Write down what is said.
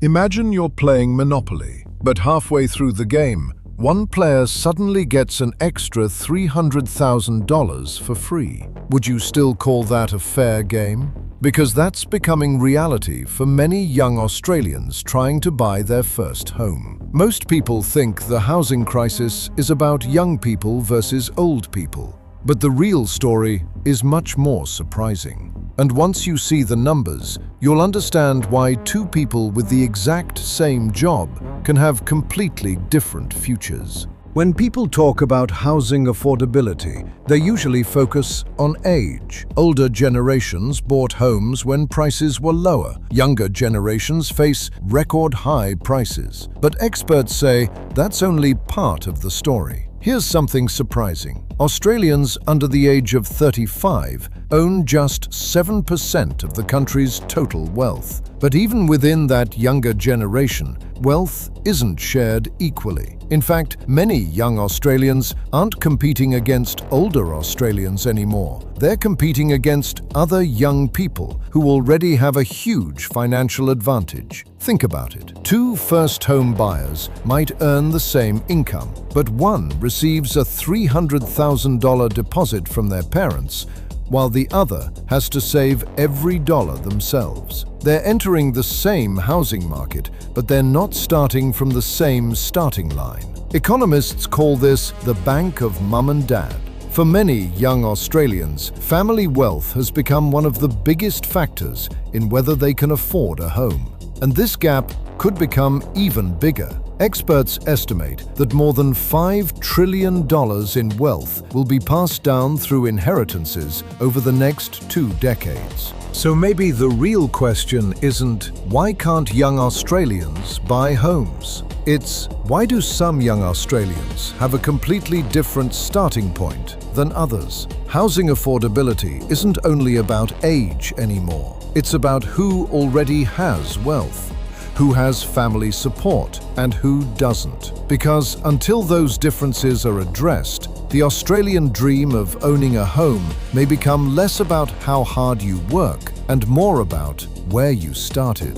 Imagine you're playing Monopoly, but halfway through the game, one player suddenly gets an extra $300,000 for free. Would you still call that a fair game? Because that's becoming reality for many young Australians trying to buy their first home. Most people think the housing crisis is about young people versus old people, but the real story is much more surprising. And once you see the numbers, you'll understand why two people with the exact same job can have completely different futures. When people talk about housing affordability, they usually focus on age. Older generations bought homes when prices were lower. Younger generations face record high prices. But experts say that's only part of the story. Here's something surprising. Australians under the age of 35 own just 7% of the country's total wealth. But even within that younger generation, wealth isn't shared equally. In fact, many young Australians aren't competing against older Australians anymore. They're competing against other young people who already have a huge financial advantage. Think about it. Two first-home buyers might earn the same income, but one receives a $300,000 deposit from their parents, while the other has to save every dollar themselves. They're entering the same housing market, but they're not starting from the same starting line. Economists call this the bank of mum and dad. For many young Australians, family wealth has become one of the biggest factors in whether they can afford a home. And this gap could become even bigger. Experts estimate that more than $5 trillion in wealth will be passed down through inheritances over the next 2 decades. So maybe the real question isn't, why can't young Australians buy homes? It's, why do some young Australians have a completely different starting point than others? Housing affordability isn't only about age anymore. It's about who already has wealth, who has family support, and who doesn't. Because until those differences are addressed, the Australian dream of owning a home may become less about how hard you work and more about where you started.